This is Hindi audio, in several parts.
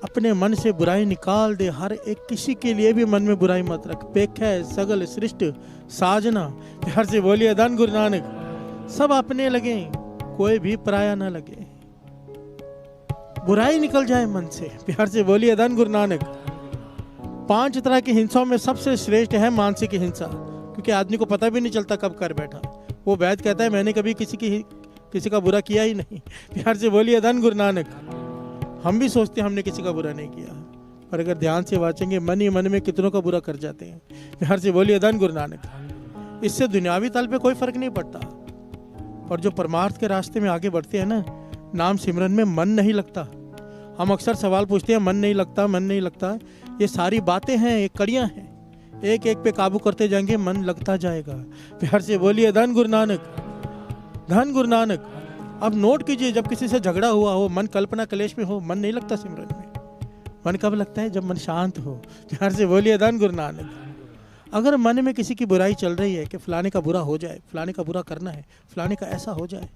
अपने मन से बुराई निकाल दे, हर एक किसी के लिए भी मन में बुराई मत रख। पेख है सगल सृष्ट साजना, प्यार से बोलिए धन गुरु नानक। सब अपने लगे, कोई भी पराया ना लगे, बुराई निकल जाए मन से, प्यार से बोलिए धन गुरु नानक। 5 तरह की हिंसाओं में सबसे श्रेष्ठ है मानसिक हिंसा, क्योंकि आदमी को पता भी नहीं चलता कब कर बैठा। वो वैद्य कहता है मैंने कभी किसी का बुरा किया ही नहीं, प्यार से बोलिए धन गुरु नानक। हम भी सोचते हैं हमने किसी का बुरा नहीं किया, पर अगर ध्यान से वाचेंगे मन ही मन में कितनों का बुरा कर जाते हैं, प्यार से बोलिए धन गुरु नानक। इससे दुनियावी तल पे कोई फर्क नहीं पड़ता, और जो परमार्थ के रास्ते में आगे बढ़ते हैं ना, नाम सिमरन में मन नहीं लगता। हम अक्सर सवाल पूछते हैं मन नहीं लगता, मन नहीं लगता। ये सारी बातें हैं, ये कड़ियां हैं, एक एक पे काबू करते जाएंगे मन लगता जाएगा। प्यार से बोलिए धन गुरु नानक, धन गुरु नानक। अब नोट कीजिए, जब किसी से झगड़ा हुआ हो, मन कल्पना क्लेश में हो, मन नहीं लगता सिमरन में। मन कब लगता है? जब मन शांत हो। प्यार से बोलिए धन गुरु नानक। अगर मन में किसी की बुराई चल रही है कि फलाने का बुरा हो जाए, फलाने का बुरा करना है, फलाने का ऐसा हो जाए,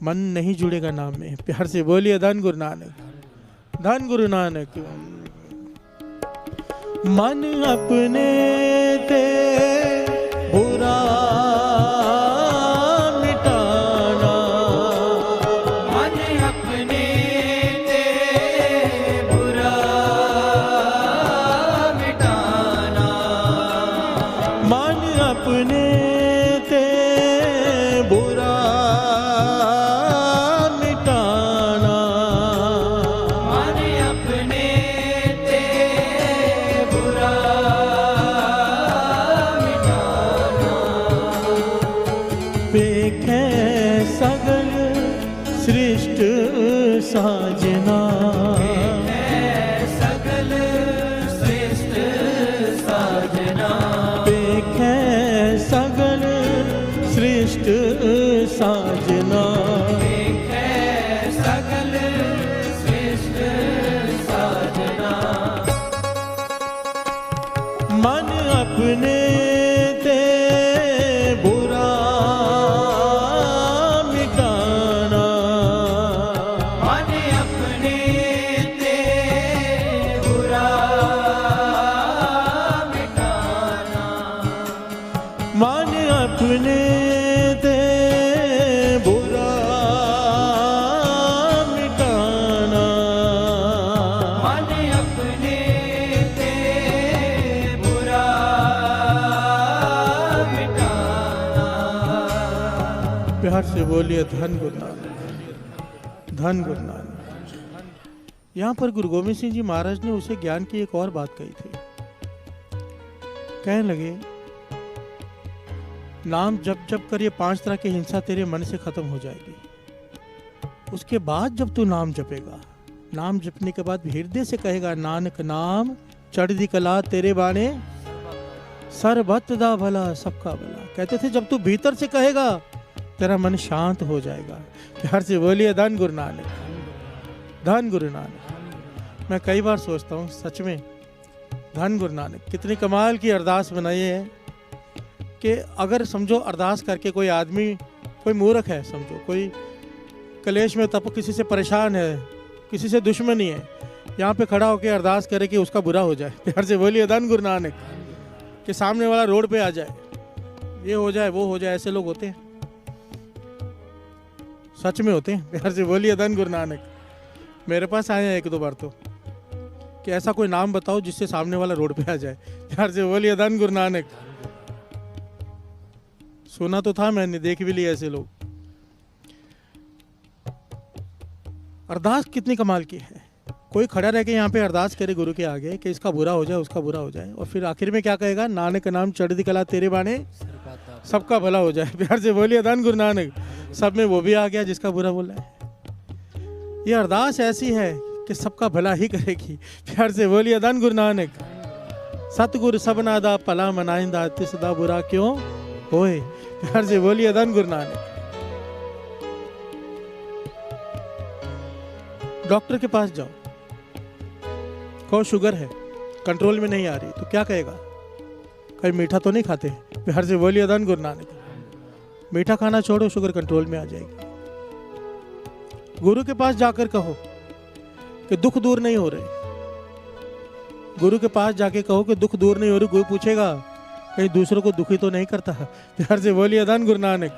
मन नहीं जुड़ेगा नाम में। प्यार से बोलिए धन गुरु नानक, धन गुरु नानक। मन अपने ते बुरा मिटाना, मन अपने ते बुरा मिटाना, मन अपने ते बुरा मिटाना, मन अपने ते बुरा मिटाना। पेखे सगल सृष्ट साजना, सकल श्रेष्ठ साजना, पेखे सगल सृष्ट साजना, सकल श्रेष्ठ साजना। मन अपने ते बुरा मिटाना, मन अपने ते बुरा मिटाना, मन अपने ते बुरा मिटाना, मन अपने ते बुरा मिटाना। प्यार से बोलिए धन गुरु नानक, धन गुरु नानक। यहाँ पर गुरु गोविंद सिंह जी महाराज ने उसे ज्ञान की एक और बात कही थी। कहने लगे नाम जप जप कर ये 5 तरह की हिंसा तेरे मन से खत्म हो जाएगी। उसके बाद जब तू नाम जपेगा, नाम जपने के बाद हृदय से कहेगा नानक नाम चढ़दी कला तेरे बाणे सर्वत दा भला सबका भला। कहते थे जब तू भीतर से कहेगा तेरा मन शांत हो जाएगा। प्यार से बोलिए धन गुरु नानक, धन गुरु नानक। मैं कई बार सोचता हूँ सच में धन गुरु नानक कितनी कमाल की अरदास बनाई है कि अगर समझो अरदास करके कोई आदमी, कोई मूर्ख है, समझो कोई कलेश में तब किसी से परेशान है, किसी से दुश्मनी है, यहाँ पे खड़ा होकर अरदास करे कि उसका बुरा हो जाए। प्यार से बोलिए धन गुरु नानक। कि सामने वाला रोड पे आ जाए, ये हो जाए वो हो जाए, ऐसे लोग होते हैं, सच में होते हैं। प्यार से बोलिए धन गुरु नानक। मेरे पास आए हैं 1-2 बार तो कि ऐसा कोई नाम बताओ जिससे सामने वाला रोड पे आ जाए। प्यार से बोलिए धन गुरु नानक। सुना तो था मैंने, देख भी लिया ऐसे लोग। अरदास कितनी कमाल की है। कोई खड़ा रह के यहाँ पे अरदास करे गुरु के आगे कि इसका बुरा हो जाए, उसका बुरा हो जाए, और फिर आखिर में क्या कहेगा? नानक नाम चढ़दी कला तेरे बाणे सबका भला हो जाए। प्यार से बोलिए धन गुरु नानक। सब में वो भी आ गया जिसका बुरा बोला है। ये अरदास ऐसी है कि सबका भला ही करेगी। प्यार से बोलिए धन गुरु नानक। सतगुरु सबना दा भला मनाइंदा तिस दा बुरा क्यों होए। प्यार से बोलिए धन गुरु नानक। डॉक्टर के पास जाओ, कहो शुगर है, कंट्रोल में नहीं आ रही, तो क्या कहेगा? कहीं मीठा तो नहीं खाते? प्यार से बोलिए धन गुरु नानक। मीठा खाना छोड़ो, शुगर कंट्रोल में आ जाएगी। गुरु के पास जाकर कहो कि दुख दूर नहीं हो रहे, गुरु के पास जाके कहो कि दुख दूर नहीं हो रही, गुरु पूछेगा कहीं दूसरों को दुखी तो नहीं करता। प्यार से बोलिए धन गुरु नानक।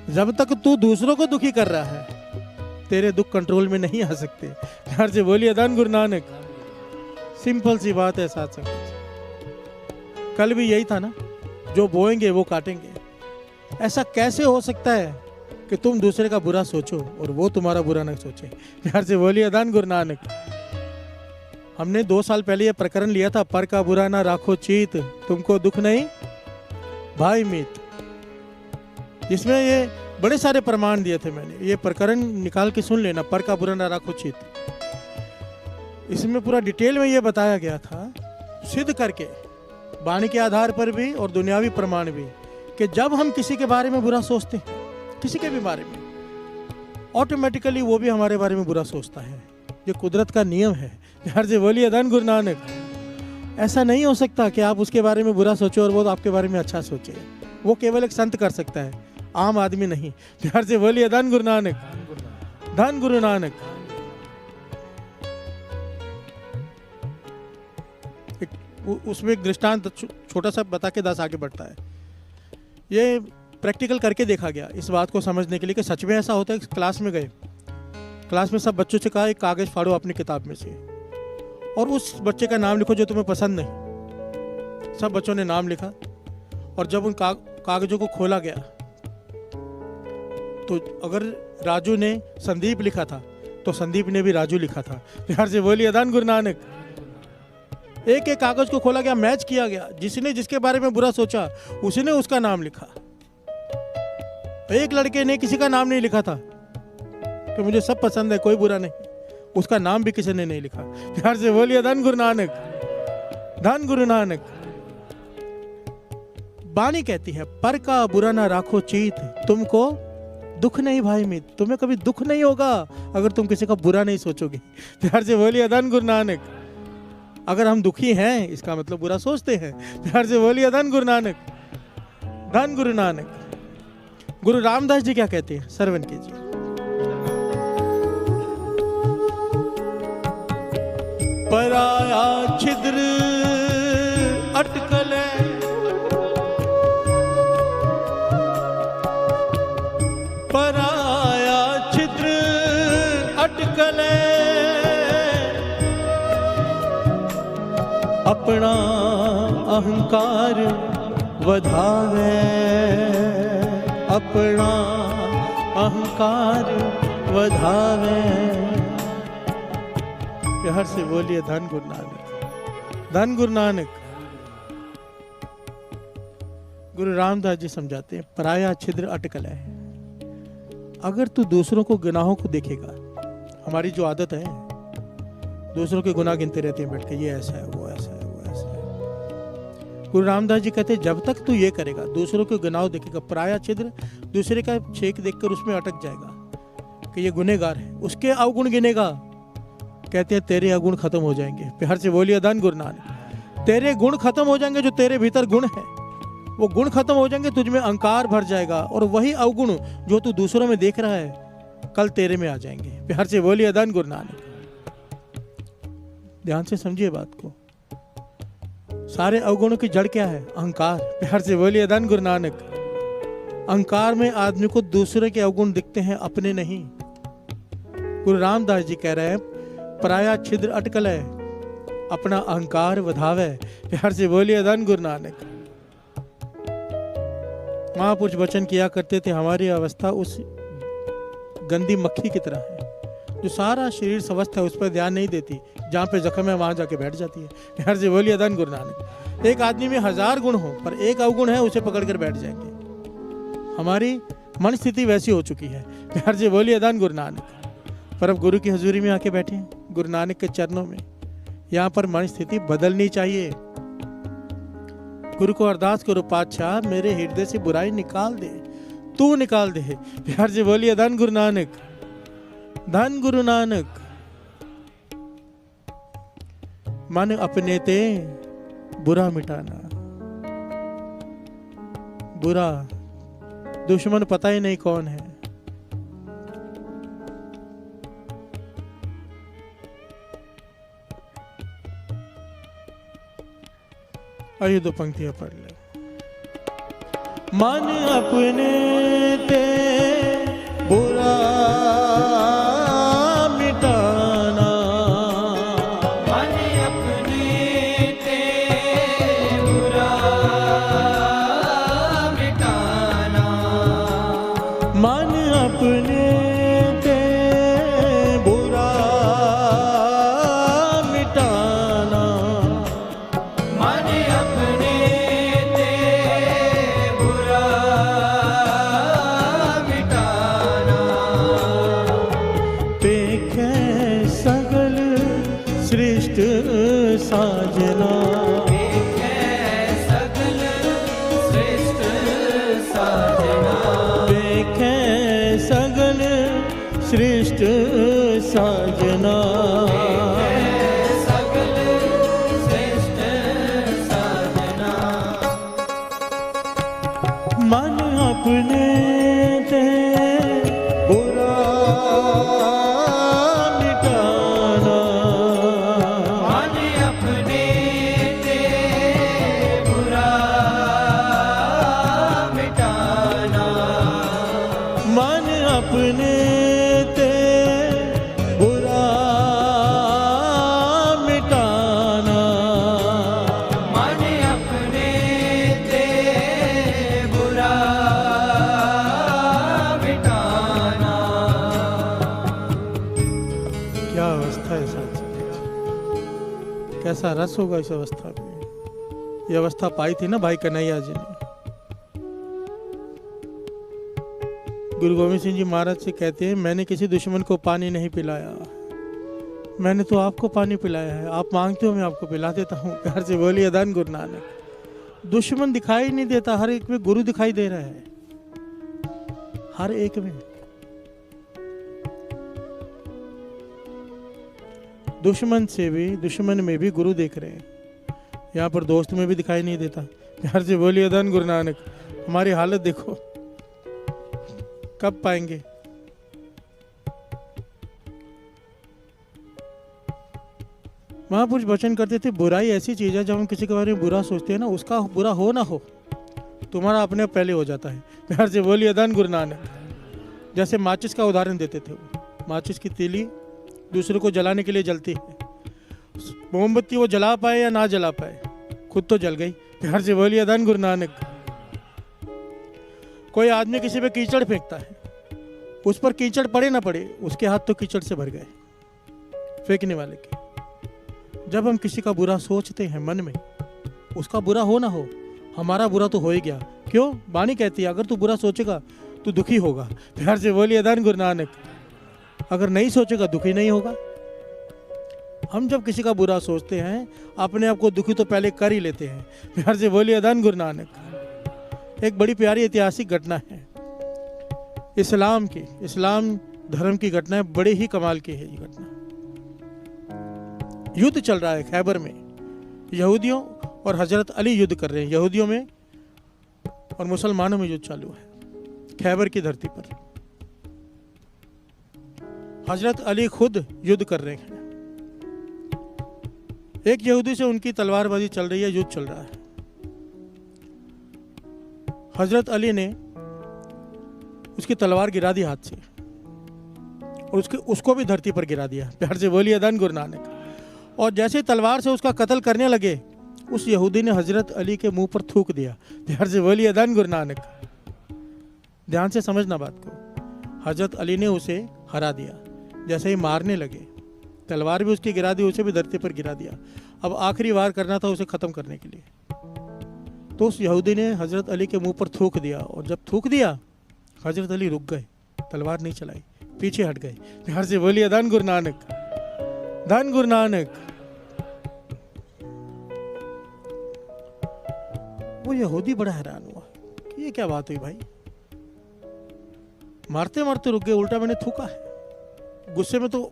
जब तक तू दूसरों को दुखी कर रहा है तेरे दुख कंट्रोल में नहीं आ सकते। प्यार से बोलिए धन गुरु नानक। सिंपल सी बात है साथ संगत। कल भी यही था ना, जो बोएंगे वो काटेंगे। ऐसा कैसे हो सकता है कि तुम दूसरे का बुरा सोचो और वो तुम्हारा बुरा न सोचे। प्यार से बोलिए धन गुरु नानक। हमने 2 साल पहले ये प्रकरण लिया था, पर का बुरा ना राखो चीत, तुमको दुख नहीं भाई मीत, जिसमें ये बड़े सारे प्रमाण दिए थे। मैंने ये प्रकरण निकाल के सुन लेना, पर का बुरा ना राखो चित। इसमें पूरा डिटेल में ये बताया गया था, सिद्ध करके वाणी के आधार पर भी और दुनियावी प्रमाण भी, कि जब हम किसी के बारे में बुरा सोचते हैं, किसी के भी बारे में, ऑटोमेटिकली वो भी हमारे बारे में बुरा सोचता है। ये कुदरत का नियम है। प्यार से बोलिए धन गुरु नानक। ऐसा नहीं हो सकता कि आप उसके बारे में बुरा सोचो और वो आपके बारे में अच्छा सोचे। वो केवल एक संत कर सकता है, आम आदमी नहीं। प्यार से बोलिए धन गुरु नानक, धन गुरु नानक। उसमें एक दृष्टांत छोटा सा बता के 10 आगे बढ़ता है। ये प्रैक्टिकल करके देखा गया इस बात को समझने के लिए कि सच में ऐसा होता है। क्लास में गए, क्लास में सब बच्चों से कहा एक कागज फाड़ो अपनी किताब में से और उस बच्चे का नाम लिखो जो तुम्हें पसंद नहीं। सब बच्चों ने नाम लिखा और जब उन कागजों को खोला गया तो अगर राजू ने संदीप लिखा था तो संदीप ने भी राजू लिखा था। प्यार से बोलिए धन गुरु नानक। एक एक कागज को खोला गया, मैच किया गया, जिसने जिसके बारे में बुरा सोचा उसने उसका नाम लिखा। एक लड़के ने किसी का नाम नहीं लिखा था कि मुझे सब पसंद है कोई बुरा नहीं, उसका नाम भी किसी ने नहीं लिखा। प्यार से बोलिए धन गुरु नानक, धन गुरु नानक। वाणी कहती है पर का बुरा ना राखो चीत, तुमको दुख नहीं भाई मीत, तुम्हें कभी दुख नहीं होगा अगर तुम किसी का बुरा नहीं सोचोगे। प्यार से बोलिए धन गुरु नानक। अगर हम दुखी हैं इसका मतलब बुरा सोचते हैं। प्यार से बोलिए धन गुरु नानक, धन गुरु नानक। गुरु रामदास जी क्या कहते हैं, श्रवण कीजिए। पराया छिद्र अटकल पराया छिद्र अटकल अपना अहंकार वधावे, अपना अहंकार वधावे। प्यार से बोलिए धन गुरु नानक, धन गुरु नानक। गुरु रामदास जी समझाते हैं पराया छिद्र अटकल है। अगर तू दूसरों को गुनाहों को देखेगा, हमारी जो आदत है दूसरों के गुनाह गिनते रहते हैं बैठ के, ये ऐसा है वो ऐसा है वो ऐसा है। गुरु रामदास जी कहते हैं जब तक तू ये करेगा, दूसरों के गुनाह देखेगा, पराया छिद्र दूसरे का छेक देखकर उसमें अटक जाएगा कि ये गुनहगार है, उसके अवगुण गिनेगा, कहते हैं तेरे अवगुण खत्म हो जाएंगे। प्यार से बोलिए धन गुरु नानक। तेरे गुण खत्म हो जाएंगे, जो तेरे भीतर गुण है वो गुण खत्म हो जाएंगे, तुझ में अहंकार भर जाएगा और वही अवगुण जो तू दूसरों में देख रहा है कल तेरे में आ जाएंगे। प्यार से बोलिए धन गुरु नानक। ध्यान से समझिए बात को। सारे अवगुणों की जड़ क्या है, अहंकार। प्यार से बोलिए धन गुरु नानक। अहंकार में आदमी को दूसरे के अवगुण दिखते हैं, अपने नहीं। गुरु रामदास जी कह रहे हैं पराया छिद्र अटकल है, अपना अहंकार वधावे। प्यार से बोलिए धन गुरु नानक। महापुरुष वचन किया करते थे हमारी अवस्था उस गंदी मक्खी की तरह है जो सारा शरीर स्वस्थ है, उस पर ध्यान नहीं देती, जहाँ पे जख्म है वहां जाके बैठ जाती है। प्यार से बोलिए धन गुरु नानक। एक आदमी में 1000 गुण हो पर एक अवगुण है, उसे पकड़ कर बैठ जाएंगे। हमारी मन स्थिति वैसी हो चुकी है। प्यार से बोलिए धन गुरु नानक। पर अब गुरु की हजूरी में आके बैठे हैं, गुरु नानक के चरणों में। यहाँ पर मन स्थिति बदलनी चाहिए। गुरु को अरदास करो, पातशाह मेरे हृदय से बुराई निकाल दे, तू निकाल दे। प्यार से बोलिए धन गुरु नानक, धन गुरु नानक। मन अपने ते बुरा मिटाना, बुरा दुश्मन पता ही नहीं कौन है। आइए दो पंक्तियां पढ़ ले। मन अपने ते बुरा मिटाना, मन अपने ते बुरा मिटाना, मन अपने ते बुरा मिटाना, मन अपने ते बुरा मिटाना, पेखे सगल सृष्ट साजना, देखे सगल श्रेष्ठ साजना, पेखे सगल सृष्ट साजना, सगल श्रेष्ठ साजना, मन अपने ते बुरा मिटाना, मन अपने ते बुरा मिटाना, मन अपने ते बुरा मिटाना, मन अपने ते बुरा मिटाना। क्या अवस्था है साथ साथ, कैसा रस होगा इस अवस्था में। ये अवस्था पाई थी ना भाई कन्हैया जी ने। गुरु गोविंद सिंह जी महाराज से कहते हैं, मैंने किसी दुश्मन को पानी नहीं पिलाया, मैंने तो आपको पानी पिलाया है, आप मांगते हो मैं आपको पिला देता हूँ। प्यार से बोलिए धन गुरु नानक। दुश्मन दिखाई नहीं देता, हर एक में गुरु दिखाई दे रहा है, हर एक में। दुश्मन से भी, दुश्मन में भी गुरु देख रहे हैं। यहाँ पर दोस्त में भी दिखाई नहीं देता। प्यार से बोलिए धन गुरु नानक। हमारी हालत देखो, कब पाएंगे। महापुरुष वचन करते थे, बुराई ऐसी चीज है जब हम किसी के बारे में बुरा सोचते हैं ना, उसका बुरा हो ना हो, तुम्हारा अपने पहले हो जाता है। प्यार से बोलिए धन गुरु नानक। जैसे माचिस का उदाहरण देते थे, वो माचिस की तीली दूसरे को जलाने के लिए जलती है। मोमबत्ती वो जला पाए या ना जला पाए, खुद तो जल गई। प्यार से बोलिए धन गुरु नानक। कोई आदमी किसी पे कीचड़ फेंकता है, उस पर कीचड़ पड़े ना पड़े, उसके हाथ तो कीचड़ से भर गए फेंकने वाले के। जब हम किसी का बुरा सोचते हैं मन में, उसका बुरा हो ना हो, हमारा बुरा तो हो ही गया। क्यों? वाणी कहती है, अगर तू बुरा सोचेगा तो दुखी होगा। प्यार से बोलिए धन गुरु नानक। अगर नहीं सोचेगा दुखी नहीं होगा। हम जब किसी का बुरा सोचते हैं, अपने आप को दुखी तो पहले कर ही लेते हैं। प्यार से बोलिए धन गुरु नानक। एक बड़ी प्यारी ऐतिहासिक घटना है इस्लाम की, इस्लाम धर्म की घटना है, बड़े ही कमाल की है ये घटना। युद्ध चल रहा है खैबर में, यहूदियों और हजरत अली युद्ध कर रहे हैं। यहूदियों में और मुसलमानों में युद्ध चालू है खैबर की धरती पर। हजरत अली खुद युद्ध कर रहे हैं। एक यहूदी से उनकी तलवारबाजी चल रही है, युद्ध चल रहा है। हजरत अली ने उसकी तलवार गिरा दी हाथ से और उसको भी धरती पर गिरा दिया। प्यार से बोलिए धन गुरु नानक। और जैसे तलवार से उसका कत्ल करने लगे, उस यहूदी ने हजरत अली के मुंह पर थूक दिया। प्यार से बोलिए धन गुरु नानक। ध्यान से समझना बात को। हजरत अली ने उसे हरा दिया। जैसे ही मारने लगे, तलवार भी उसकी गिरा दी, उसे भी धरती पर गिरा दिया। अब आखिरी वार करना था उसे खत्म करने के लिए। तो उस यहूदी ने हजरत अली के मुंह पर थूक दिया, और जब थूक दिया हजरत अली रुक गए, तलवार नहीं चलाई, पीछे हट गए। प्यार से बोलिए धन गुरु नानक। धन गुरु नानक। वो यहूदी बड़ा हैरान हुआ कि ये क्या बात हुई भाई, मारते मारते रुक गए, उल्टा मैंने थूका है। गुस्से में तो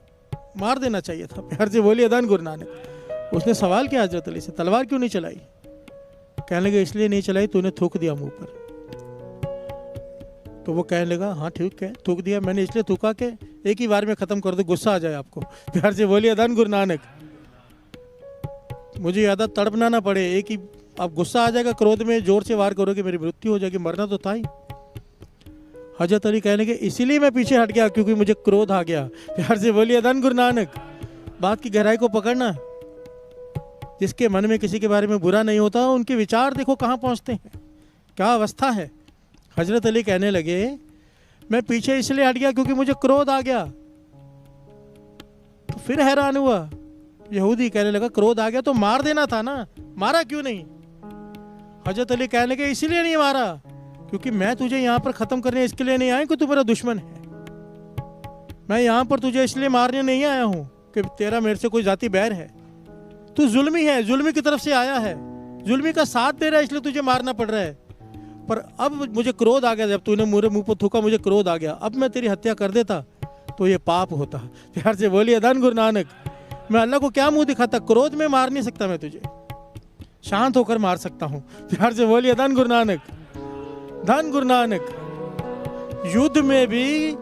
मार देना चाहिए था। प्यार से बोलिए धन गुरु नानक। उसने सवाल किया हजरत अली से, तलवार क्यों नहीं चलाई? कहने लगे इसलिए नहीं चलाई, तूने थूक दिया मुंह पर। तो वो कहने लगा हाँ ठीक है, थूक दिया मैंने, इसलिए थूका के एक ही बार में खत्म कर दो, गुस्सा आ जाए आपको। प्यार से बोलिए धन गुरु नानक। मुझे ज्यादा तड़पना ना पड़े, एक ही अब गुस्सा आ जाएगा, क्रोध में जोर से वार करोगे, मेरी मृत्यु हो जाएगी, मरना तो था ही। हजरत अली कहने के इसीलिए मैं पीछे हट गया क्योंकि मुझे क्रोध आ गया। प्यार से बोलिए धन गुरु नानक। बात की गहराई को पकड़ना। जिसके मन में किसी के बारे में बुरा नहीं होता, उनके विचार देखो कहाँ पहुँचते हैं, क्या अवस्था है। हजरत अली कहने लगे मैं पीछे इसलिए हट गया क्योंकि मुझे क्रोध आ गया। तो फिर हैरान हुआ, यहूदी कहने लगा क्रोध आ गया तो मार देना था ना, मारा क्यों नहीं? हजरत अली कहने लगे इसीलिए नहीं मारा क्योंकि मैं तुझे यहाँ पर खत्म करने इसके लिए नहीं आया कि तू मेरा दुश्मन है। मैं यहाँ पर तुझे इसलिए मारने नहीं आया हूँ कि तेरा मेरे से कोई जाति बैर है। तू जुल्मी है, जुल्मी की तरफ से आया है, जुल्मी का साथ दे रहा है, इसलिए तुझे मारना पड़ रहा है। पर अब मुझे क्रोध आ गया, जब तूने मेरे मुंह पर थूका मुझे क्रोध आ गया। अब मैं तेरी हत्या कर देता तो ये पाप होता। प्यार से बोलिए धन गुरु नानक। मैं अल्लाह को क्या मुंह दिखाता, क्रोध में मार नहीं सकता मैं तुझे, शांत होकर मार सकता हूँ। प्यार से बोलिए धन गुरु नानक, धन गुरु नानक। युद्ध में भी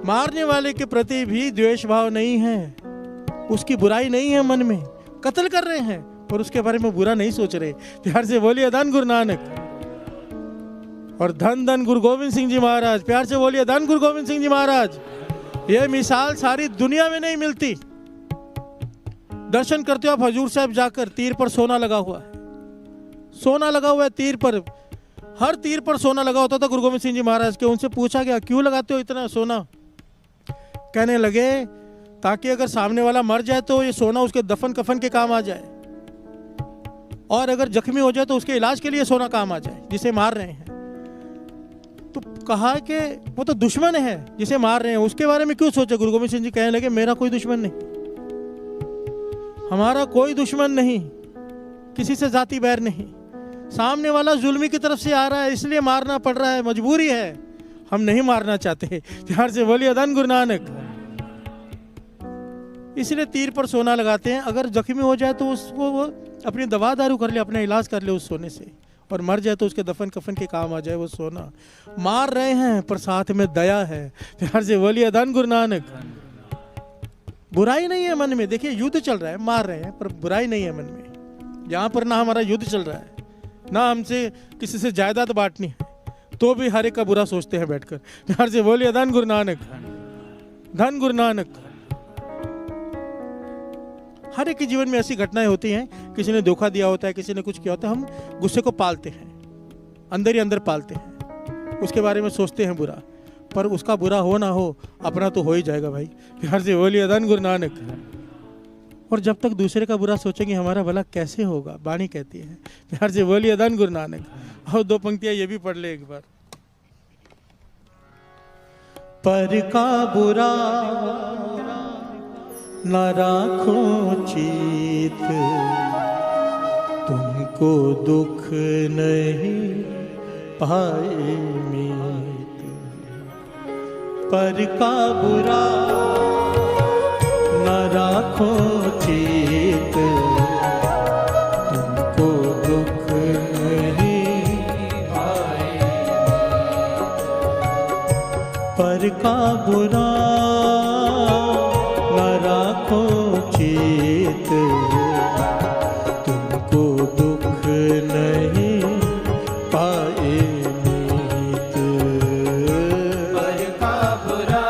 मारने वाले के प्रति भी द्वेष भाव नहीं है, उसकी बुराई नहीं है मन में। कत्ल कर रहे हैं पर उसके बारे में बुरा नहीं सोच रहे। प्यार से बोलिए धन गुरु नानक। और धन धन गुरु गोविंद सिंह जी महाराज। प्यार से बोलिए धन गुरु गोविंद सिंह जी महाराज। यह मिसाल सारी दुनिया में नहीं मिलती। दर्शन करते हो आप हजूर साहब जाकर, तीर पर सोना लगा हुआ है, सोना लगा हुआ है तीर पर, हर तीर पर सोना लगा होता था गुरु गोविंद सिंह जी महाराज के। उनसे पूछा गया क्यों लगाते हो इतना सोना? कहने लगे ताकि अगर सामने वाला मर जाए तो ये सोना उसके दफन कफन के काम आ जाए, और अगर जख्मी हो जाए तो उसके इलाज के लिए सोना काम आ जाए जिसे मार रहे हैं। तो कहा कि वो तो दुश्मन है जिसे मार रहे हैं, उसके बारे में क्यों सोचे? गुरु गोविंद सिंह जी कहने लगे मेरा कोई दुश्मन नहीं, हमारा कोई दुश्मन नहीं, किसी से जाति बैर नहीं। सामने वाला जुल्मी की तरफ से आ रहा है इसलिए मारना पड़ रहा है, मजबूरी है, हम नहीं मारना चाहते। ध्यान से बोलिए धन गुरु नानक। इसलिए तीर पर सोना लगाते हैं, अगर जख्मी हो जाए तो उसको वो अपनी दवा दारू कर ले, अपना इलाज कर ले उस सोने से, और मर जाए तो उसके दफन कफन के काम आ जाए वो सोना। मार रहे हैं पर साथ में दया है। ध्यान से बोलिए धन गुरु नानक। बुराई नहीं है मन में। देखिए युद्ध चल रहा है, मार रहे हैं पर बुराई नहीं है मन में। यहाँ पर ना हमारा युद्ध चल रहा है, ना हमसे किसी से जायदाद बांटनी है, तो भी हर एक का बुरा सोचते हैं बैठकर। ध्यान से बोलिए धन गुरु नानक, धन गुरु नानक। हर एक के जीवन में ऐसी घटनाएं होती हैं, किसी ने धोखा दिया होता है, किसी ने कुछ किया होता है, हम गुस्से को पालते हैं, अंदर ही अंदर पालते हैं, उसके बारे में सोचते हैं बुरा, पर उसका बुरा हो ना हो अपना तो हो ही जाएगा भाई। प्यार से बोलिए धन गुरु नानक। और जब तक दूसरे का बुरा सोचेंगे हमारा भला कैसे होगा, वाणी कहती है। प्यार से बोलिए धन गुरु नानक। और दो पंक्तियां ये भी पढ़ ले एक बार। पर का बुरा न राखो चित, तुमको दुख नहीं पाए मीत। पर का बुरा न राखो चित, तुमको दुख नहीं पाए। पर का बुरा न राखो चित, तुमको दुख नहीं पाए मीत। पर का बुरा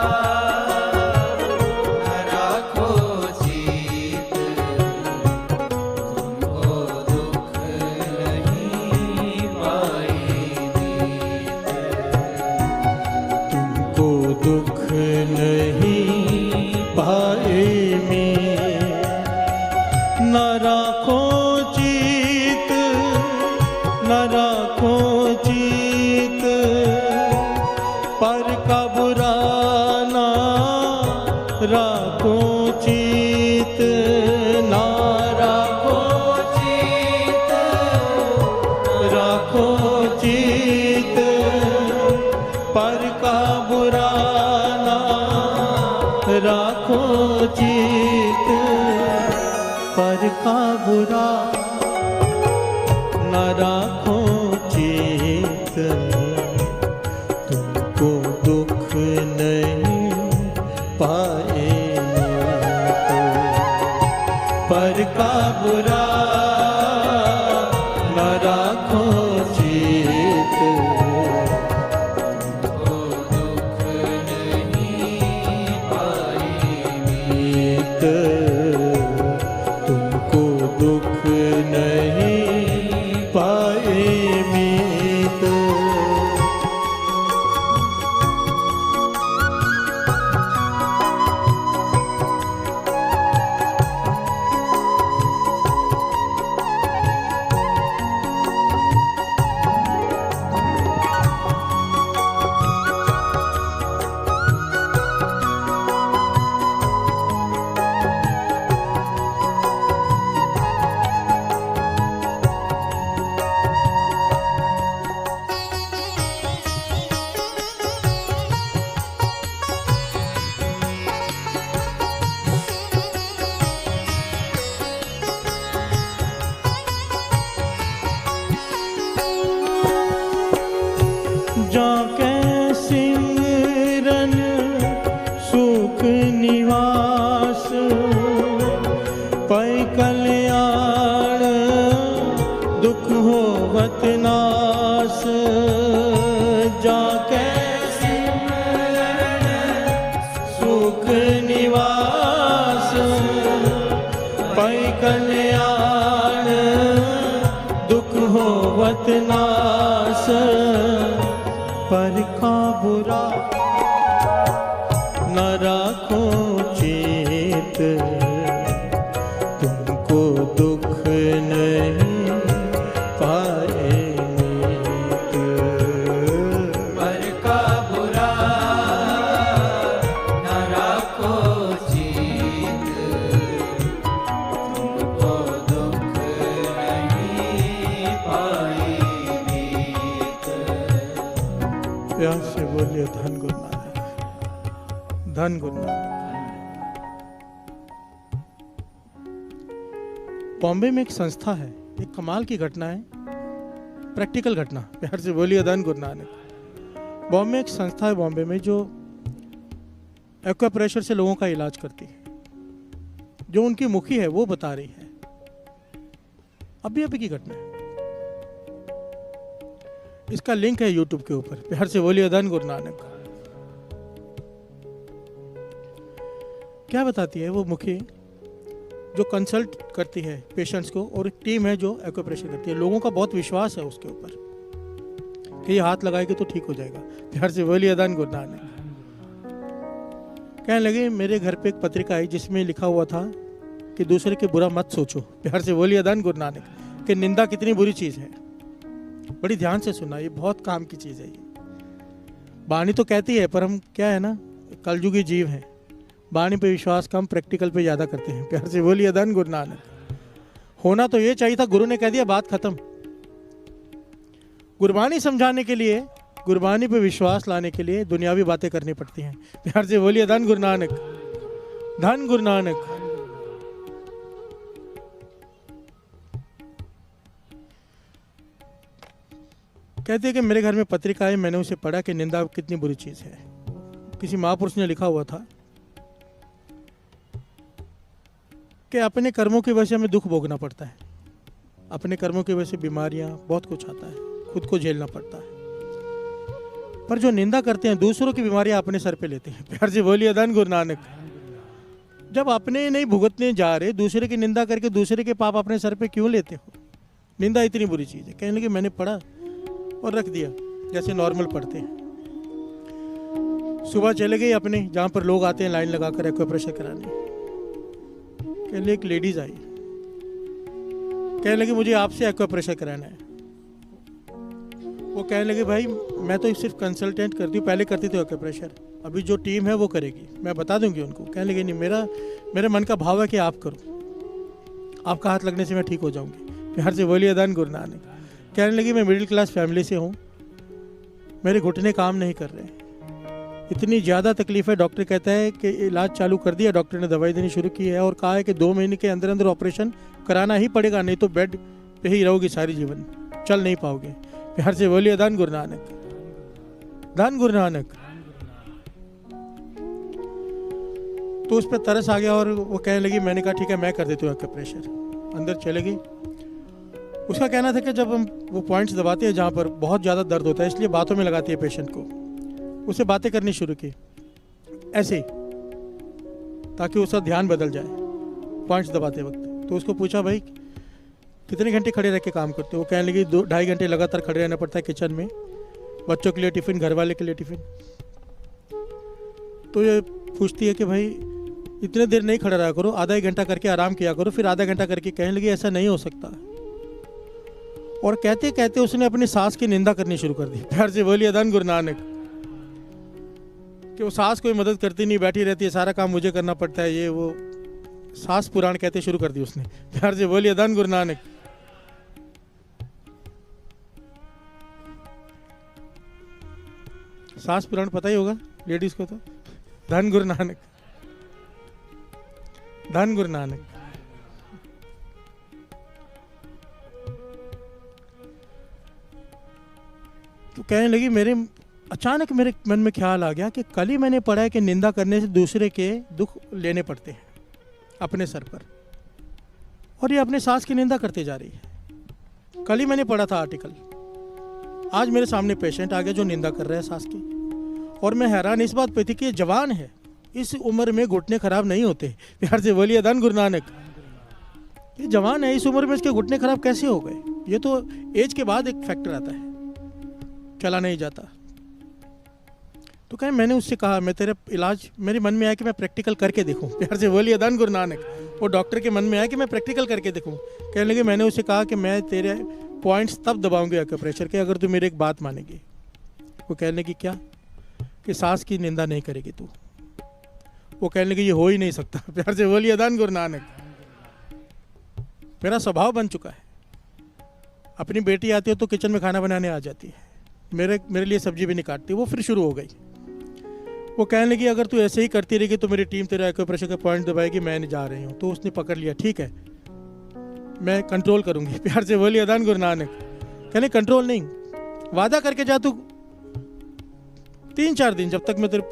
न राखो चित, तुमको दुख नहीं पाए मीत। तुमको दुख नहीं पाए मीत। न राखो चित, न राखो चित, पर का बुरा न राखो चित। न राखो चित राखो चित, पर का बुरा न राखो चित। पर का बुरा न राखो चित, तुमको दुख नहीं पाए मीत। पर का बुरा तुमको दुख नहीं पाए मीत। पर का बुरा न राखो चीत, तुमको दुख नहीं पाई मीत। प्यार से बोलिए धन गुरु नानक, धन गुरु नानक। बॉम्बे में एक संस्था है, एक कमाल की घटना है, प्रैक्टिकल घटना, प्यार से बोलिए धन गुरु नानक। बॉम्बे में एक संस्था है बॉम्बे में जो एक्वाप्रेशर से लोगों का इलाज करती है। जो उनकी मुखी है वो बता रही है, अभी अभी की घटना है। इसका लिंक है यूट्यूब के ऊपर, प्यार से बोलिए धन गुरु नानक। क्या बताती है वो मुखी जो कंसल्ट करती है पेशेंट्स को, और एक टीम है जो एक्वाप्रेशर करती है। लोगों का बहुत विश्वास है उसके ऊपर कि ये हाथ लगाएगी तो ठीक हो जाएगा। प्यार से बोलिए धन गुरु नानक। कहने लगे मेरे घर पे एक पत्रिका आई जिसमें लिखा हुआ था कि दूसरे के बुरा मत सोचो। प्यार से बोलिए धन गुरु नानक। कि निंदा कितनी बुरी चीज़ है, बड़ी ध्यान से सुनना, ये बहुत काम की चीज़ है। ये वाणी तो कहती है पर हम क्या है ना, कलयुगी जीव हैं, वाणी पे विश्वास कम, प्रैक्टिकल पे ज़्यादा करते हैं। प्यार से बोलिए धन गुरु नानक। होना तो ये चाहिए था, गुरु ने कह दिया बात खत्म। गुरबानी समझाने के लिए, गुरबानी पे विश्वास लाने के लिए दुनियावी बातें करनी पड़ती हैं। प्यार से बोलिए धन गुरु नानक, धन गुरु नानक। कहते हैं कि मेरे घर में पत्रिका है, मैंने उसे पढ़ा कि निंदा कितनी बुरी चीज़ है। किसी महापुरुष ने लिखा हुआ था कि अपने कर्मों की वजह से हमें दुख भोगना पड़ता है, अपने कर्मों की वजह से बीमारियां, बहुत कुछ आता है, खुद को झेलना पड़ता है। पर जो निंदा करते हैं दूसरों की बीमारियां अपने सर पे लेते हैं। प्यार से बोलिए धन गुरु नानक। जब अपने नहीं भुगतने जा रहे, दूसरे की निंदा करके दूसरे के पाप अपने सर पे क्यों लेते हो? निंदा इतनी बुरी चीज़ है। कहने लगे मैंने पढ़ा और रख दिया, जैसे नॉर्मल पढ़ते हैं। सुबह चले गए अपने जहाँ पर लोग आते हैं लाइन लगाकर एक्वाप्रेशर कराने। कहने एक लेडीज आई, कहने लगी मुझे आपसे एक्वाप्रेशर कराना है। वो कहने लगे भाई मैं तो सिर्फ कंसल्टेंट करती हूँ, पहले करती थी एक्वाप्रेशर, अभी जो टीम है वो करेगी, मैं बता दूंगी उनको। कहने लगे नहीं, मेरे मन का भाव है कि आप करो, आपका हाथ लगने से मैं ठीक हो जाऊंगी। प्यार से बोलिए धन गुरु नानक। कहने लगी मैं मिडिल क्लास फैमिली से हूँ, मेरे घुटने काम नहीं कर रहे, इतनी ज़्यादा तकलीफ है। डॉक्टर कहता है कि इलाज चालू कर दिया, डॉक्टर ने दवाई देनी शुरू की है और कहा है कि 2 महीने के अंदर अंदर ऑपरेशन कराना ही पड़ेगा, नहीं तो बेड पे ही रहोगी सारी जीवन, चल नहीं पाओगे। प्यार से बोलिए धन गुरु नानक, धन गुरु नानक। तो उस पर तरस आ गया और वो कहने लगी, मैंने कहा ठीक है मैं कर देती हूँ एक्वाप्रेशर। अंदर चले गई। उसका कहना था कि जब हम वो पॉइंट्स दबाते हैं जहाँ पर बहुत ज़्यादा दर्द होता है, इसलिए बातों में लगाती है पेशेंट को। उसे बातें करनी शुरू की ऐसे ही, ताकि उसका ध्यान बदल जाए पॉइंट्स दबाते वक्त। तो उसको पूछा भाई कितने घंटे खड़े रह के काम करते हो? वो कहने लगी 2-2.5 घंटे लगातार खड़े रहना पड़ता है किचन में, बच्चों के लिए टिफ़िन, घर वाले के लिए टिफ़िन। तो ये पूछती है कि भाई इतने देर नहीं खड़ा रहा करो, आधा 1 घंटा करके आराम किया करो, फिर आधा घंटा करके। कहने लगी ऐसा नहीं हो सकता। और कहते कहते उसने अपनी सास की निंदा करनी शुरू कर दी। प्यार से बोलिए धन गुरु नानक। कि वो सास कोई मदद करती नहीं, बैठी रहती है, सारा काम मुझे करना पड़ता है, ये वो सास पुराण कहते शुरू कर दी उसने। प्यार से बोलिए धन गुरु नानक। सास पुराण पता ही होगा लेडीज को, तो धन गुरु नानक, धन गुरु नानक। तो कहने लगी अचानक मेरे मन में ख्याल आ गया कि कल ही मैंने पढ़ा है कि निंदा करने से दूसरे के दुख लेने पड़ते हैं अपने सर पर, और ये अपने सास की निंदा करते जा रही है। कल ही मैंने पढ़ा था आर्टिकल, आज मेरे सामने पेशेंट आ गया जो निंदा कर रहा है सास की। और मैं हैरान इस बात पे थी कि ये जवान है, इस उम्र में घुटने खराब नहीं होते। प्यार से बोलिए धन गुरु नानक। ये जवान है, इस उम्र में इसके घुटने खराब कैसे हो गए? ये तो एज के बाद एक फैक्टर आता है, चला नहीं जाता। तो कहे मैंने उससे कहा मैं तेरा इलाज, मेरे मन में आया कि मैं प्रैक्टिकल करके देखूं। प्यार से बोलिए धन गुरु नानक। वो डॉक्टर के मन में आया कि मैं प्रैक्टिकल करके देखूं। कहने लगे मैंने उससे कहा कि मैं तेरे पॉइंट्स तब दबाऊंगी एक्यूप्रेशर के अगर तू मेरी एक बात मानेगी। वो कहने लगी क्या? कि सांस की निंदा नहीं करेगी तू। वो कहने लगी ये हो ही नहीं सकता। प्यार से बोलिए धन गुरु नानक। मेरा स्वभाव बन चुका है, अपनी बेटी आती है तो किचन में खाना बनाने आ जाती है, मेरे लिए सब्जी भी नहीं काटती। वो फिर शुरू हो गई। वो कहने लगी अगर तू ऐसे ही करती रहेगी तो मेरी टीम तेरा एक्यूप्रेशर का पॉइंट दबाएगी, मैं नहीं जा रही हूँ। तो उसने पकड़ लिया, ठीक है मैं कंट्रोल करूँगी। प्यार से बोलिए धन गुरु नानक। कहने कंट्रोल नहीं, वादा करके जा तू 3-4 दिन, जब तक मैं तेरे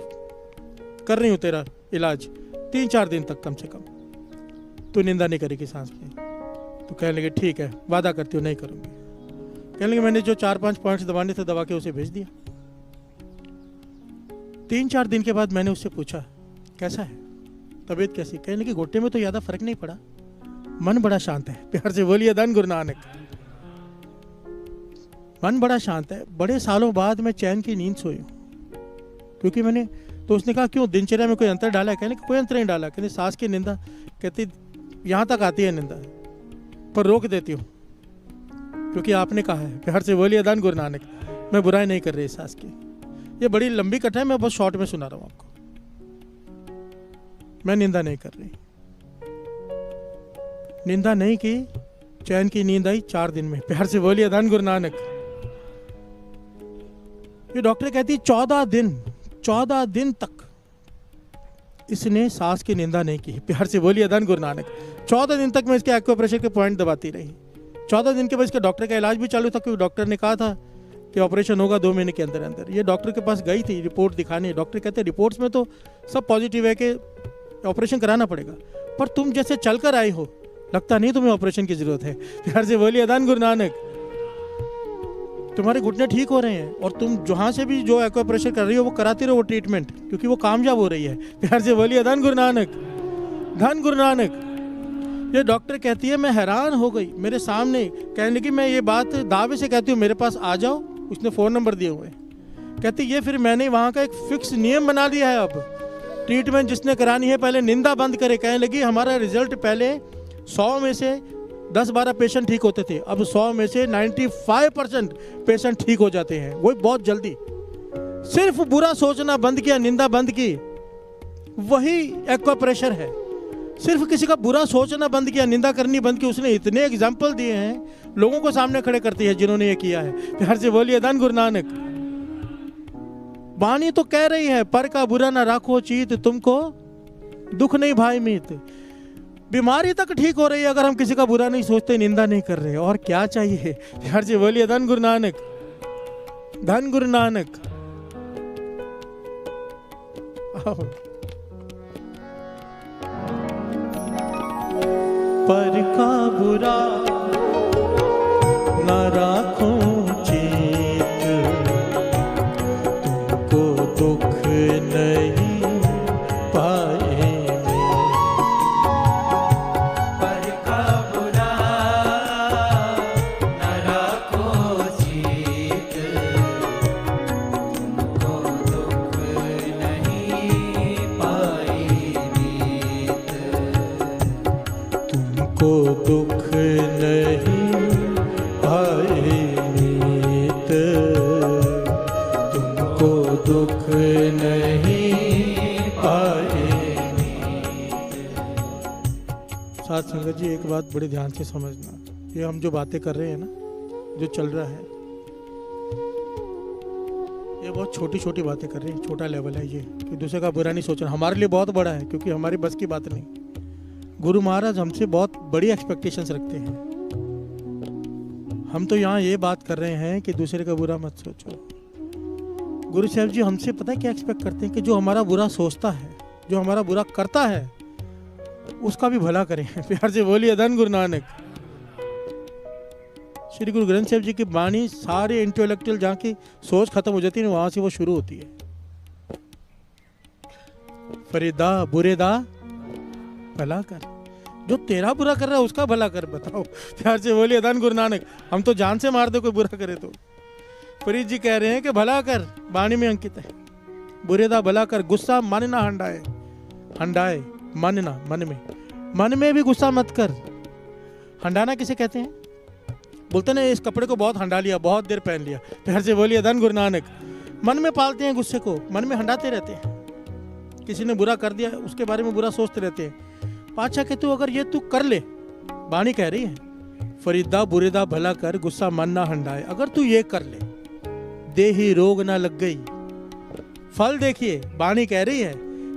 कर रही हूँ तेरा इलाज, 3-4 दिन तक कम से कम तू निंदा नहीं करेगी सांस की। तो कहने लगे ठीक है वादा करती हूँ नहीं करूँगी। कहने लगे मैंने जो 4-5 पॉइंट्स दबाने थे दबा के उसे भेज दिया। 3-4 दिन के बाद मैंने उससे पूछा कैसा है, तबीयत कैसी? कहने लगी घुटने में तो ज़्यादा फर्क नहीं पड़ा, मन बड़ा शांत है। प्यार से बोलिए धन गुरु नानक। मन बड़ा शांत है, बड़े सालों बाद मैं चैन की नींद सोई हूँ। क्योंकि मैंने, तो उसने कहा क्यों दिनचर्या में कोई अंतर डाला है? कहने कोई अंतर नहीं डाला। कहते सांस की निंदा, कहती यहाँ तक आती है निंदा पर रोक देती हूँ क्योंकि आपने कहा है। प्यार से बोलिए धन गुरु नानक। मैं बुराई नहीं कर रही सांस की। ये बड़ी लंबी कथा है, मैं बहुत शॉर्ट में सुना रहा हूँ आपको। मैं निंदा नहीं कर रही, निंदा नहीं की, चैन की नींद आई 4 दिन में। प्यार से बोलिए धन गुरु नानक। ये डॉक्टर कहती 14 दिन तक इसने सांस की निंदा नहीं की। प्यार से बोलिए धन गुरु नानक। 14 दिन तक मैं इसके एक्यूप्रेशर के पॉइंट दबाती रही। 14 दिन के बाद इसके डॉक्टर का इलाज भी चालू था क्योंकि डॉक्टर ने कहा था कि ऑपरेशन होगा 2 महीने के अंदर अंदर। ये डॉक्टर के पास गई थी रिपोर्ट दिखाने। डॉक्टर कहते हैं रिपोर्ट्स में तो सब पॉजिटिव है कि ऑपरेशन कराना पड़ेगा, पर तुम जैसे चल कर आई हो लगता नहीं तुम्हें ऑपरेशन की जरूरत है। प्यार से बोलिए धन गुरु नानक। तुम्हारे घुटने ठीक हो रहे हैं और तुम जहाँ से भी जो एक्यूप्रेशर कर रही हो वो कराती रहो वो ट्रीटमेंट, क्योंकि वो कामयाब हो रही है। प्यार से बोलिए धन गुरु नानक। धन गुरु नानक। ये डॉक्टर कहती है मैं हैरान हो गई, मेरे सामने कहने लगी मैं ये बात दावे से कहती हूँ मेरे पास आ जाओ। उसने फ़ोन नंबर दिए हुए। कहती ये फिर मैंने वहाँ का एक फिक्स नियम बना दिया है, अब ट्रीटमेंट जिसने करानी है पहले निंदा बंद करे। कहने लगी हमारा रिजल्ट पहले 100 में से 10-12 पेशेंट ठीक होते थे, अब 100 में से 95% पेशेंट ठीक हो जाते हैं, वो बहुत जल्दी। सिर्फ बुरा सोचना बंद किया, निंदा बंद की, वही एक्यूप्रेशर है। सिर्फ किसी का बुरा सोचना बंद किया, निंदा करनी बंद की। उसने इतने एग्जाम्पल दिए हैं, लोगों को सामने खड़े करती है जिन्होंने ये किया है। प्यार से बोलिए धन गुरु नानक। वाणी तो कह रही है पर का बुरा ना राखो चीत, तुमको दुख नहीं भाई मीत। बीमारी तक ठीक हो रही है अगर हम किसी का बुरा नहीं सोचते, निंदा नहीं कर रहे, और क्या चाहिए। प्यार से बोलिए धन गुरु नानक। धन गुरु नानक। पर का बुरा न राखो चेत, तुमको दुख नहीं पाएंगे। पर का बुरा न राखो चेत, तुमको दुख नहीं पाई मीत। तुमको दुख नहीं पाए मीत, तुमको दुख नहीं पाए मीत। साथ संगत जी एक बात बड़े ध्यान से समझना, ये हम जो बातें कर रहे हैं ना, जो चल रहा है, ये बहुत छोटी छोटी बातें कर रहे हैं, छोटा लेवल है ये, कि दूसरे का बुरा नहीं सोचना। हमारे लिए बहुत बड़ा है क्योंकि हमारी बस की बात नहीं। गुरु महाराज हमसे बहुत बड़ी एक्सपेक्टेशंस रखते हैं। हम तो यहाँ ये बात कर रहे हैं कि दूसरे का बुरा मत सोचो। गुरु साहब जी हमसे पता है क्या एक्सपेक्ट करते हैं कि जो हमारा बुरा सोचता है, जो हमारा बुरा करता है, उसका भी भला करें। प्यार से बोलिए धन गुरु नानक। श्री गुरु ग्रंथ साहब जी की वाणी सारे इंटेलेक्चुअल जहाँ की सोच खत्म हो जाती है वहां से वो शुरू होती है। फरीदा बुरेदा भला कर, जो तेरा बुरा कर रहा है उसका भला कर। बताओ, प्यार से बोलिए धन गुरु नानक। हम तो जान से मार दे कोई बुरा करे तो। फरीद जी कह रहे हैं कि भला कर, वाणी में अंकित है। बुरे दा भला कर, गुस्सा मन ना हंडाए। हंडाए मन ना, मन में भी गुस्सा मत कर। हंडाना किसे कहते हैं? बोलते ना इस कपड़े को बहुत हंडा लिया, बहुत देर पहन लिया। प्यार से बोलिए धन गुरु नानक। मन में पालते हैं गुस्से को, मन में हंडाते रहते हैं। किसी ने बुरा कर दिया उसके बारे में बुरा सोचते रहते हैं। पाछा के तू अगर ये तू कर ले, बाणी कह रही है फरीदा बुरे दा भला कर, गुस्सा मन ना हंडाए। अगर तू ये कर ले, देही रोग ना लग गई। फल देखिए, बाणी कह रही है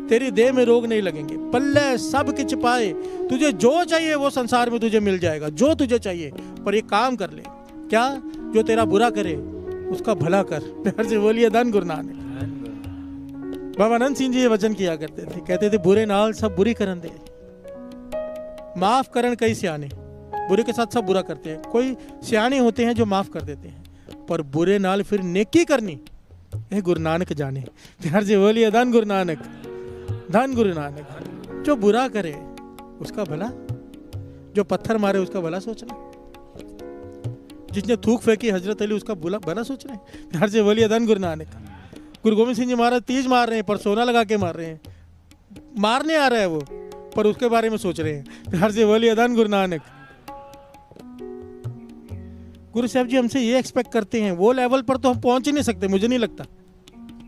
तेरी देह में रोग नहीं लगेंगे। पल्ले सब किच पाए, तुझे जो चाहिए वो संसार में तुझे मिल जाएगा, जो तुझे चाहिए। पर ये काम कर ले, क्या? जो तेरा बुरा करे उसका भला कर। प्यार से बोलिए धन गुरु नानक। बाबा आनंद सिंह जी ये वचन किया करते थे, कहते थे बुरे नाल सब बुरी करन दे, माफ करन कई सियाने। बुरे के साथ सब बुरा करते हैं, कोई सियाने होते हैं जो माफ कर देते हैं, पर बुरे नाल फिर नेकी करनी ये गुरु नानक जाने। प्यार से बोलिए धन गुरु नानक, धन गुरु नानक। जो बुरा करे उसका भला, जो पत्थर मारे उसका भला सोचना, जिसने थूक फेंकी हजरत अली उसका भला सोच रहे हैं। प्यार से बोलिए धन गुरु नानक। गुरु गोविंद सिंह जी महाराज तीज मार रहे हैं पर सोना लगा के मार रहे हैं, मारने आ रहा है वो, पर उसके बारे में सोच रहे हैं। प्यार से बोलिए धन गुरु नानक। गुरु साहब जी हमसे ये एक्सपेक्ट करते हैं, वो लेवल पर तो हम पहुंच ही नहीं सकते मुझे नहीं लगता,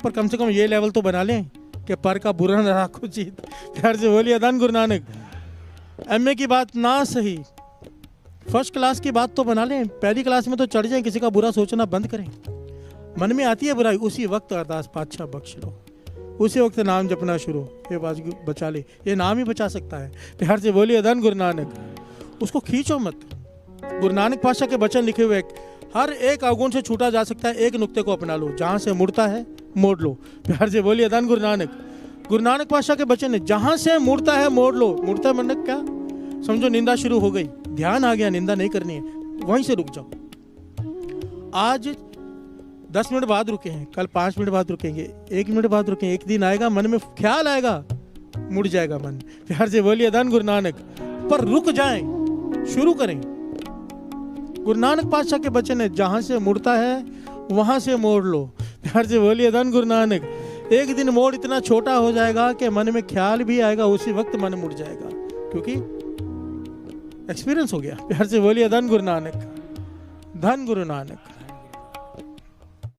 पर कम से कम ये लेवल तो बना लें कि पर का बुरा न रखो जीत। प्यार से बोलिए धन गुरु नानक। एमए की बात ना सही, फर्स्ट क्लास की बात तो बना लें, पहली क्लास में तो चढ़ जाएं, किसी का बुरा सोचना बंद करें। मन में आती है बुराई, उसी वक्त अरदास पातशाह बख्श लो, उसी वक्त नाम जपना शुरू, ये बात बचा ले, ये नाम ही बचा सकता है। प्यार से बोलिए धन गुरु नानक। उसको खींचो मत। गुरु नानक पातशाह के वचन लिखे हुए, हर एक अवगुण से छूटा जा सकता है, एक नुक्ते को अपना लो, जहां से मुड़ता है मोड़ लो। प्यार से बोलिए धन गुरु नानक। गुरु नानक पातशाह के वचन है, जहां से मुड़ता है मोड़ लो। मुड़ता है मतलब क्या? समझो निंदा शुरू हो गई, ध्यान आ गया निंदा नहीं करनी है, वहीं से रुक जाओ। आज 10 मिनट बाद रुके हैं, कल 5 मिनट बाद रुकेंगे, 1 मिनट बाद रुकेंगे, एक दिन आएगा मन में ख्याल आएगा, मुड़ जाएगा मन। प्यार से बोलिए धन गुरु नानक। पर रुक जाएं, शुरू करें। गुरु नानक पातशाह के वचन है, जहां से मुड़ता है वहां से मोड़ लो। प्यार से बोलिए धन गुरु नानक। एक दिन मोड़ इतना छोटा हो जाएगा कि मन में ख्याल भी आएगा, उसी वक्त मन मुड़ जाएगा, क्योंकि एक्सपीरियंस हो गया। प्यार से बोलिए धन गुरु नानक, धन गुरु नानक।